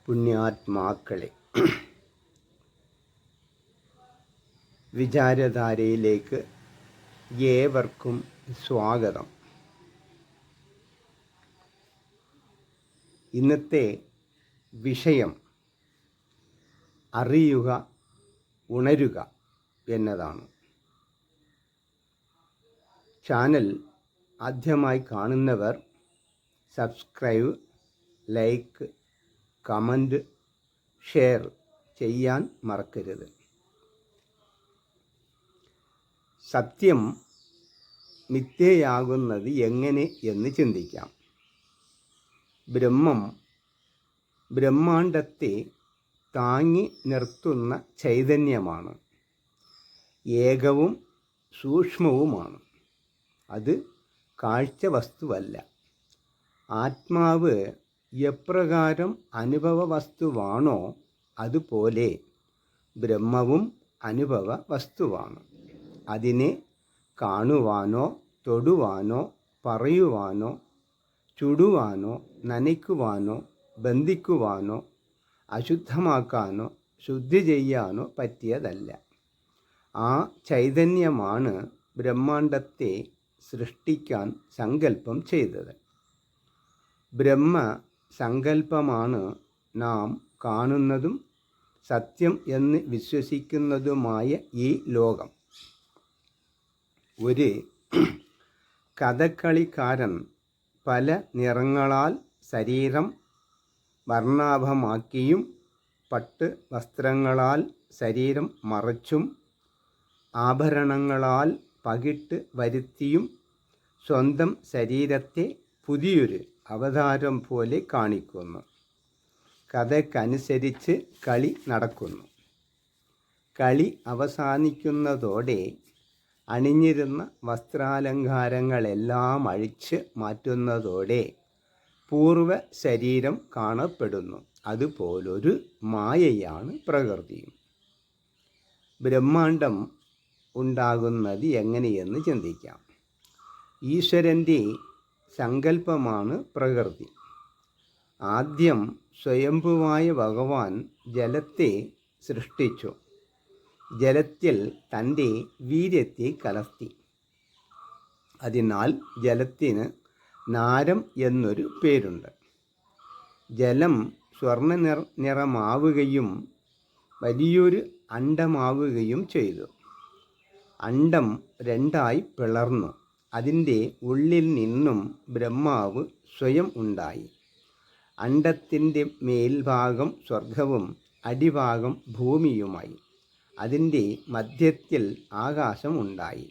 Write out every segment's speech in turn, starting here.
പുണ്യാത്മാക്കളെ, വിചാരധാരയിലേക്ക് ഏവർക്കും സ്വാഗതം. ഇന്നത്തെ വിഷയം അറിയുക, ഉണരുക എന്നതാണ്. ചാനൽ ആദ്യമായി കാണുന്നവർ സബ്സ്ക്രൈബ്, ലൈക്ക്, കമൻറ്റ്, ഷെയർ ചെയ്യാൻ മറക്കരുത്. സത്യം മിഥ്യയാകുന്നത് എങ്ങനെ എന്ന് ചിന്തിക്കാം. ബ്രഹ്മാണ്ടത്തെ താങ്ങി നിർത്തുന്ന ചൈതന്യമാണ്. ഏകവും സൂക്ഷ്മവുമാണ്. അത് കാഴ്ച വസ്തുവല്ല. ആത്മാവ് എപ്രകാരം അനുഭവ വസ്തുവാണോ അതുപോലെ ബ്രഹ്മവും അനുഭവ വസ്തുവാണ്. അതിനെ കാണുവാനോ തൊടുവാനോ പറയുവാനോ ചുടുവാനോ നനയ്ക്കുവാനോ ബന്ധിക്കുവാനോ അശുദ്ധമാക്കാനോ ശുദ്ധി ചെയ്യാനോ പറ്റിയതല്ല. ആ ചൈതന്യമാണ് ബ്രഹ്മാണ്ടത്തെ സൃഷ്ടിക്കാൻ സങ്കല്പം ചെയ്തത്. ബ്രഹ്മ സങ്കല്പമാണ് നാം കാണുന്നതും സത്യം എന്ന് വിശ്വസിക്കുന്നതുമായ ഈ ലോകം. ഒരു കഥകളിക്കാരൻ പല നിറങ്ങളാൽ ശരീരം വർണ്ണാഭമാക്കിയും പട്ട് വസ്ത്രങ്ങളാൽ ശരീരം മറച്ചും ആഭരണങ്ങളാൽ പകിട്ട് വരുത്തിയും സ്വന്തം ശരീരത്തെ പുതിയൊരു അവതാരം പോലെ കാണിക്കുന്നു. കഥക്കനുസരിച്ച് കളി നടക്കുന്നു. കളി അവസാനിക്കുന്നതോടെ അണിഞ്ഞിരുന്ന വസ്ത്രാലങ്കാരങ്ങളെല്ലാം അഴിച്ച് മാറ്റുന്നതോടെ പൂർവ്വ ശരീരം കാണപ്പെടുന്നു. അതുപോലൊരു മായയാണ് പ്രകൃതിയും. ബ്രഹ്മാണ്ടം ഉണ്ടാകുന്നത് എങ്ങനെയെന്ന് ചിന്തിക്കാം. ഈശ്വരൻ്റെ സങ്കല്പമാണ് പ്രകൃതി. ആദ്യം സ്വയംഭുവായ ഭഗവാൻ ജലത്തെ സൃഷ്ടിച്ചു. ജലത്തിൽ തൻ്റെ വീര്യത്തെ കലർത്തി. അതിനാൽ ജലത്തിന് നാരം എന്നൊരു പേരുണ്ട്. ജലം സ്വർണ്ണ നിറമാവുകയും വലിയൊരു അണ്ഡമാവുകയും ചെയ്തു. അണ്ഡം രണ്ടായി പിളർന്നു. അതിൻ്റെ ഉള്ളിൽ നിന്നും ബ്രഹ്മാവ് സ്വയം ഉണ്ടായി. അണ്ഡത്തിൻ്റെ മേൽഭാഗം സ്വർഗവും അടിഭാഗം ഭൂമിയുമായി. അതിൻ്റെ മധ്യത്തിൽ ആകാശം ഉണ്ടായി.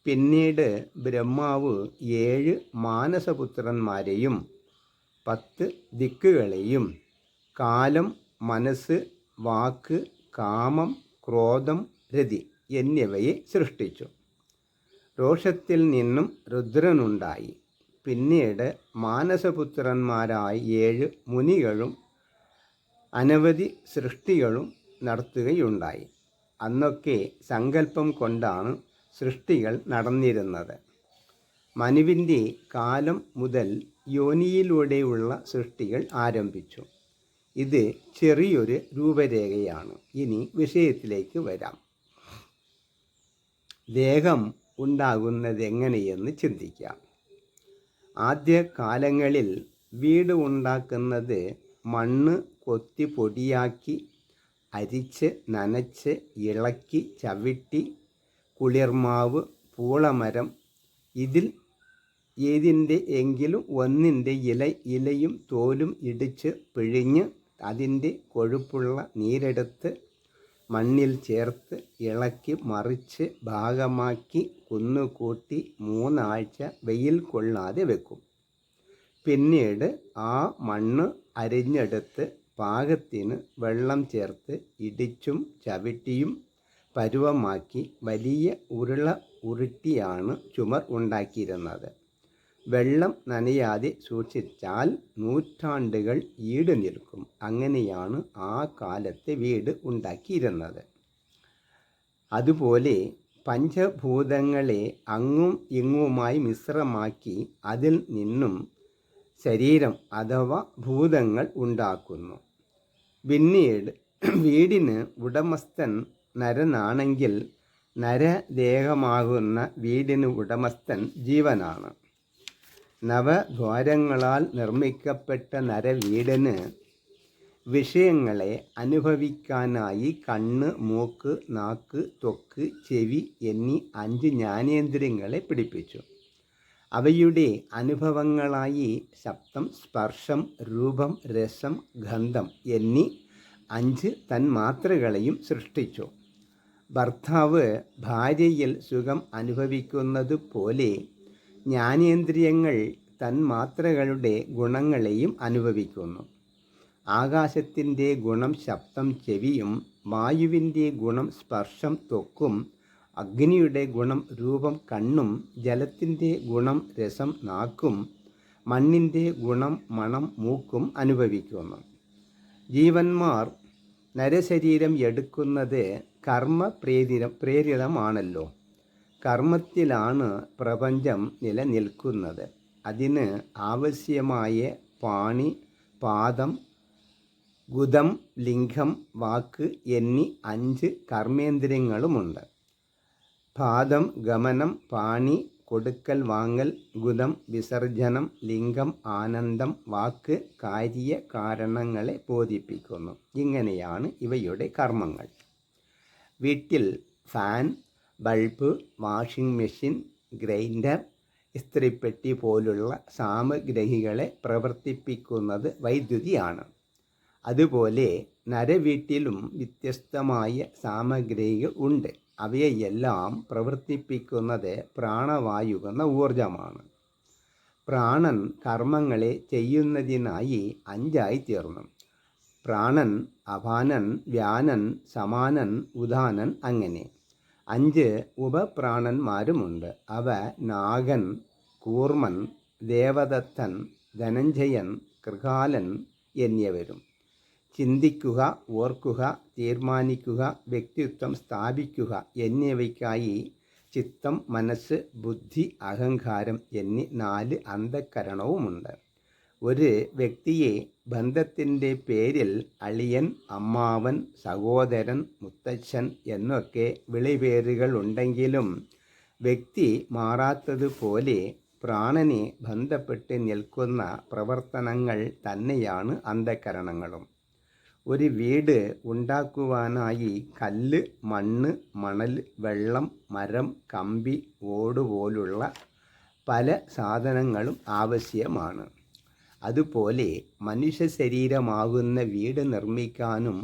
പിന്നീട് ബ്രഹ്മാവ് 7 മാനസപുത്രന്മാരെയും 10 ദിക്കുകളെയും കാലം, മനസ്സ്, വാക്ക്, കാമം, ക്രോധം, രതി എന്നിവയെ സൃഷ്ടിച്ചു. രോഷത്തിൽ നിന്നും രുദ്രനുണ്ടായി. പിന്നീട് മാനസപുത്രന്മാരായ 7 മുനികളും അനവധി സൃഷ്ടികളും നടത്തുകയുണ്ടായി. അന്നൊക്കെ സങ്കല്പം കൊണ്ടാണ് സൃഷ്ടികൾ നടന്നിരുന്നത്. മനുവിൻ്റെ കാലം മുതൽ യോനിയിലൂടെയുള്ള സൃഷ്ടികൾ ആരംഭിച്ചു. ഇത് ചെറിയൊരു രൂപരേഖയാണ്. ഇനി വിഷയത്തിലേക്ക് വരാം. ദേഹം ഉണ്ടാകുന്നത് എങ്ങനെയെന്ന് ചിന്തിക്കാം. ആദ്യ കാലങ്ങളിൽ വീട് ഉണ്ടാക്കുന്നത് മണ്ണ് കൊത്തി പൊടിയാക്കി അരിച്ച് നനച്ച് ഇളക്കി ചവിട്ടി കുളിർമാവ്, പൂളമരം, ഇതിൽ ഏതിൻ്റെ എങ്കിലും ഒന്നിൻ്റെ ഇലയും തോലും ഇടിച്ച് പിഴിഞ്ഞ് അതിൻ്റെ കൊഴുപ്പുള്ള നീരെടുത്ത് മണ്ണിൽ ചേർത്ത് ഇളക്കി മറിച്ച് ഭാഗമാക്കി കുന്നുകൂട്ടി 3 ആഴ്ച വെയിൽ കൊള്ളാതെ വെക്കും. പിന്നീട് ആ മണ്ണ് അരിഞ്ഞെടുത്ത് പാകത്തിന് വെള്ളം ചേർത്ത് ഇടിച്ചും ചവിട്ടിയും പരുവമാക്കി വലിയ ഉരുട്ടിയാണ് ചുമർ ഉണ്ടാക്കിയിരുന്നത്. വെള്ളം നനയാതെ സൂക്ഷിച്ചാൽ നൂറ്റാണ്ടുകൾ ഈട് നിൽക്കും. അങ്ങനെയാണ് ആ കാലത്തെ വീട് ഉണ്ടാക്കിയിരുന്നത്. അതുപോലെ പഞ്ചഭൂതങ്ങളെ അങ്ങും ഇങ്ങുമായി മിശ്രമാക്കി അതിൽ നിന്നും ശരീരം അഥവാ ഭൂതങ്ങൾ ഉണ്ടാക്കുന്നു. പിന്നീട് വീടിന് ഉടമസ്ഥൻ നരനാണെങ്കിൽ നരദേഹമാകുന്ന വീടിന് ഉടമസ്ഥൻ ജീവനാണ്. നവദ്വാരങ്ങളാൽ നിർമ്മിക്കപ്പെട്ട നരവീടിന് വിഷയങ്ങളെ അനുഭവിക്കാനായി കണ്ണ്, മൂക്ക്, നാക്ക്, ത്വക്ക്, ചെവി എന്നീ 5 ജ്ഞാനേന്ദ്രിയങ്ങളെ പിടിപ്പിച്ചു. അവയുടെ അനുഭവങ്ങളായി ശബ്ദം, സ്പർശം, രൂപം, രസം, ഗന്ധം എന്നീ 5 തന്മാത്രകളെയും സൃഷ്ടിച്ചു. ഭർത്താവ് ഭാര്യയിൽ സുഖം അനുഭവിക്കുന്നത് പോലെ ജ്ഞാനേന്ദ്രിയങ്ങൾ തന്മാത്രകളുടെ ഗുണങ്ങളെയും അനുഭവിക്കുന്നു. ആകാശത്തിൻ്റെ ഗുണം ശബ്ദം ചെവിയും, വായുവിൻ്റെ ഗുണം സ്പർശം ത്വക്കും, അഗ്നിയുടെ ഗുണം രൂപം കണ്ണും, ജലത്തിൻ്റെ ഗുണം രസം നാക്കും, മണ്ണിൻ്റെ ഗുണം മണം മൂക്കും അനുഭവിക്കുന്നു. ജീവന്മാർ നരശരീരം എടുക്കുന്നത് പ്രേരിതമാണല്ലോ. കർമ്മത്തിലാണ് പ്രപഞ്ചം നിലനിൽക്കുന്നത്. അതിന് ആവശ്യമായ പാണി, പാദം, ഗുദം, ലിംഗം, വാക്ക് എന്നീ 5 കർമ്മേന്ദ്രിയങ്ങളുമുണ്ട്. പാദം ഗമനം, പാണി കൊടുക്കൽ വാങ്ങൽ, ഗുദം വിസർജനം, ലിംഗം ആനന്ദം, വാക്ക് കാര്യ കാരണങ്ങളെ ബോധിപ്പിക്കുന്നു. ഇങ്ങനെയാണ് ഇവയുടെ കർമ്മങ്ങൾ. വീട്ടിൽ fan, bulb, washing machine, grinder, ഇസ്ത്രിപ്പെട്ടി പോലുള്ള സാമഗ്രികളെ പ്രവർത്തിപ്പിക്കുന്നത് വൈദ്യുതിയാണ്. അതുപോലെ നരവീട്ടിലും വ്യത്യസ്തമായ സാമഗ്രികൾ ഉണ്ട്. അവയെല്ലാം പ്രവർത്തിപ്പിക്കുന്നത് പ്രാണവായു എന്ന ഊർജമാണ്. പ്രാണൻ കർമ്മങ്ങളെ ചെയ്യുന്നതിനായി 5 തീർന്നു. പ്രാണൻ, അപാനൻ, വ്യാനൻ, സമാനൻ, ഉദാനൻ അങ്ങനെ 5 ഉപപ്രാണന്മാരുമുണ്ട്. അവ നാഗൻ, കൂർമൻ, ദേവദത്തൻ, ധനഞ്ജയൻ, കൃകാലൻ എന്നിവരും. ചിന്തിക്കുക, ഓർക്കുക, തീരുമാനിക്കുക, വ്യക്തിത്വം സ്ഥാപിക്കുക എന്നിവയ്ക്കായി ചിത്തം, മനസ്സ്, ബുദ്ധി, അഹങ്കാരം എന്നീ 4 അന്ധഃകരണവുമുണ്ട്. ഒരു വ്യക്തിയെ ബന്ധത്തിൻ്റെ പേരിൽ അളിയൻ, അമ്മാവൻ, സഹോദരൻ, മുത്തച്ഛൻ എന്നൊക്കെ വിളിപേരുകൾ ഉണ്ടെങ്കിലും വ്യക്തി മാറാത്തതുപോലെ പ്രാണനെ ബന്ധപ്പെട്ട് നിൽക്കുന്ന പ്രവർത്തനങ്ങൾ തന്നെയാണ് അന്ധഃകരണങ്ങളും. ഒരു വീട് ഉണ്ടാക്കുവാനായി കല്ല്, മണ്ണ്, മണൽ, വെള്ളം, മരം, കമ്പി, ഓട് പോലുള്ള പല സാധനങ്ങളും ആവശ്യമാണ്. അതുപോലെ മനുഷ്യ ശരീരമാകുന്ന വീട് നിർമ്മിക്കാനും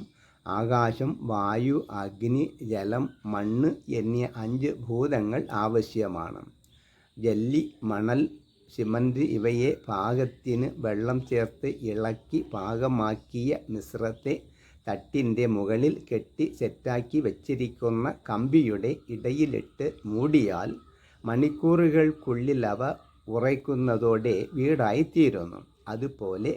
ആകാശം, വായു, അഗ്നി, ജലം, മണ്ണ് എന്നീ 5 ഭൂതങ്ങൾ ആവശ്യമാണ്. ജല്ലി, മണൽ, സിമന്റ് ഇവയെ പാകത്തിന് വെള്ളം ചേർത്ത് ഇളക്കി പാകമാക്കിയ മിശ്രത്തെ തട്ടിൻ്റെ മുകളിൽ കെട്ടി സെറ്റാക്കി വച്ചിരിക്കുന്ന കമ്പിയുടെ ഇടയിലിട്ട് മൂടിയാൽ മണിക്കൂറുകൾക്കുള്ളിൽ അവ ഉറയ്ക്കുന്നതോടെ വീടായിത്തീരുന്നു. അതുപോലെ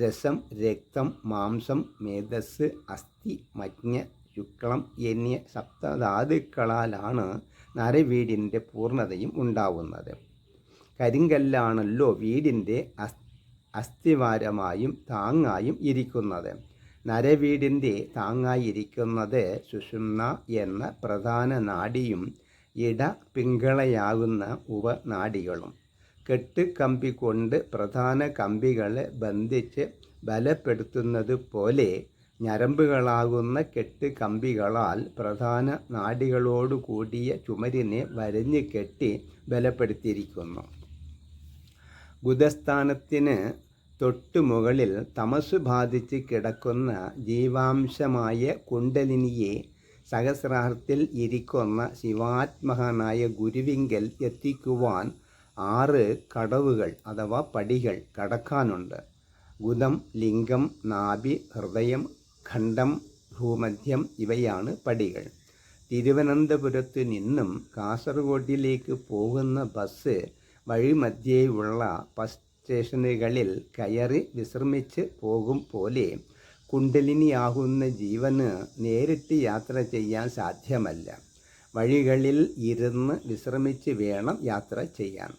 രസം, രക്തം, മാംസം, മേധസ്, അസ്ഥി, മജ്ഞ, ശുക്ലം എന്നീ സപ്തധാതുക്കളാലാണ് നരവീടിൻ്റെ പൂർണ്ണതയും ഉണ്ടാവുന്നത്. കരിങ്കല്ലാണല്ലോ വീടിൻ്റെ അസ്ഥിവാരമായും താങ്ങായും ഇരിക്കുന്നത്. നരവീടിൻ്റെ താങ്ങായിരിക്കുന്നത് സുഷുമ്ന എന്ന പ്രധാന നാഡിയും ഇട പിങ്കളയാകുന്ന ഉപനാഡികളും. കെട്ട് കമ്പി കൊണ്ട് പ്രധാന കമ്പികളെ ബന്ധിച്ച് ബലപ്പെടുത്തുന്നത് പോലെ ഞരമ്പുകളാകുന്ന കെട്ട് കമ്പികളാൽ പ്രധാന നാഡികളോടു കൂടിയ ചുമരിനെ വരഞ്ഞ് കെട്ടി ബലപ്പെടുത്തിയിരിക്കുന്നു. ഗുദസ്ഥാനത്തിന് തൊട്ടു മുകളിൽ തമസ് ബാധിച്ച് കിടക്കുന്ന ജീവാംശമായ കുണ്ടലിനിയെ സഹസ്രാരത്തിൽ ഇരിക്കുന്ന ശിവാത്മകനായ ഗുരുവിങ്കൽ എത്തിക്കുവാൻ 6 കടവുകൾ അഥവാ പടികൾ കടക്കാനുണ്ട്. ഗുദം, ലിംഗം, നാഭി, ഹൃദയം, ഖണ്ഡം, ഭൂമധ്യം ഇവയാണ് പടികൾ. തിരുവനന്തപുരത്തു നിന്നും കാസർഗോഡിലേക്ക് പോകുന്ന ബസ് വഴിമധ്യേയുള്ള ബസ് സ്റ്റേഷനുകളിൽ കയറി വിശ്രമിച്ച് പോകും പോലെ കുണ്ടലിനിയാകുന്ന ജീവന് നേരിട്ട് യാത്ര ചെയ്യാൻ സാധ്യമല്ല. വഴികളിൽ ഇരുന്ന് വിശ്രമിച്ച് വേണം യാത്ര ചെയ്യാൻ.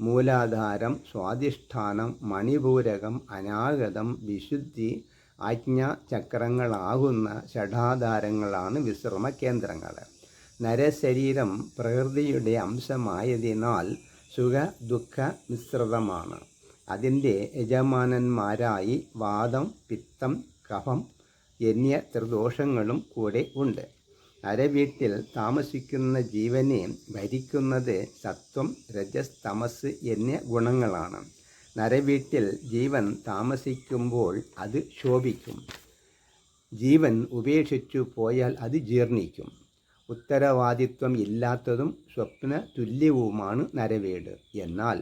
മൂലാധാരം, സ്വാധിഷ്ഠാനം, മണിപൂരകം, അനാഗതം, വിശുദ്ധി, ആജ്ഞാചക്രങ്ങളാകുന്ന ഷഡാധാരങ്ങളാണ് വിശ്രമ കേന്ദ്രങ്ങൾ. നരശരീരം പ്രകൃതിയുടെ അംശമായതിനാൽ സുഖ ദുഃഖ മിശ്രിതമാണ്. അതിൻ്റെ യജമാനന്മാരായി വാതം, പിത്തം, കഫം എന്നീ ത്രിദോഷങ്ങളും കൂടെ ഉണ്ട്. നരവീട്ടിൽ താമസിക്കുന്ന ജീവനെ ഭരിക്കുന്നത് സത്വം, രജസ്, തമസ് എന്നീ ഗുണങ്ങളാണ്. നരവീട്ടിൽ ജീവൻ താമസിക്കുമ്പോൾ അത് ശോഭിക്കും. ജീവൻ ഉപേക്ഷിച്ചു പോയാൽ അത് ജീർണിക്കും. ഉത്തരവാദിത്വം ഇല്ലാത്തതും സ്വപ്ന തുല്യവുമാണ് നരവീട്. എന്നാൽ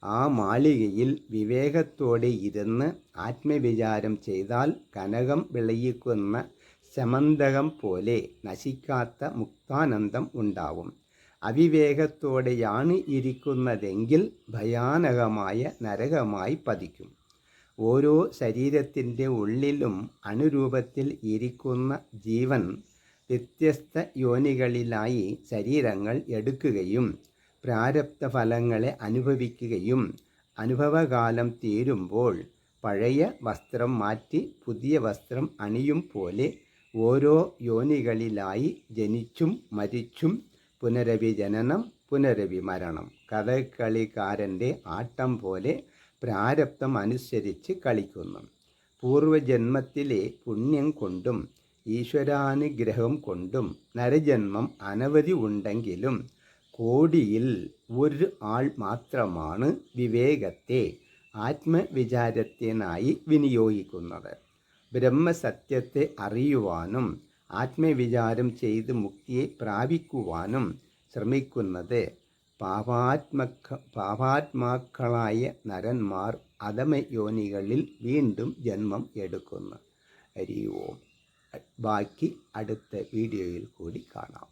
ആ മാളികയിൽ വിവേകത്തോടെ ഇരുന്ന് ആത്മവിചാരം ചെയ്താൽ കനകം വിളയിക്കുന്ന സമന്തകം പോലെ നശിക്കാത്ത മുക്താനന്ദം ഉണ്ടാവും. അവിവേകത്തോടെയാണ് ഇരിക്കുന്നതെങ്കിൽ ഭയാനകമായ നരകമായി പതിക്കും. ഓരോ ശരീരത്തിൻ്റെ ഉള്ളിലും അണുരൂപത്തിൽ ഇരിക്കുന്ന ജീവൻ വ്യത്യസ്ത യോനികളിലായി ശരീരങ്ങൾ എടുക്കുകയും പ്രാരബ്ധ ഫലങ്ങളെ അനുഭവിക്കുകയും അനുഭവകാലം തീരുമ്പോൾ പഴയ വസ്ത്രം മാറ്റി പുതിയ വസ്ത്രം അണിയും പോലെ ഓരോ യോനികളിലായി ജനിച്ചും മരിച്ചും പുനരവി ജനനം, പുനരവി മരണം. കഥകളിക്കാരൻ്റെ ആട്ടം പോലെ പ്രാരബ്ധം അനുസരിച്ച് കളിക്കുന്നു. പൂർവജന്മത്തിലെ പുണ്യം കൊണ്ടും ഈശ്വരാനുഗ്രഹം കൊണ്ടും നരജന്മം അനവധി ഉണ്ടെങ്കിലും കോടിയിൽ ഒരു ആൾ മാത്രമാണ് വിവേകത്തെ ആത്മവിചാരത്തിനായി വിനിയോഗിക്കുന്നത്. ബ്രഹ്മസത്യത്തെ അറിയുവാനും ആത്മവിചാരം ചെയ്ത് മുക്തിയെ പ്രാപിക്കുവാനും ശ്രമിക്കുന്നത് പാപാത്മാക്കളായ നരന്മാർ അധമയോനികളിൽ വീണ്ടും ജന്മം എടുക്കുന്നു. ഹരി ഓം. ബാക്കി അടുത്ത വീഡിയോയിൽ കൂടി കാണാം.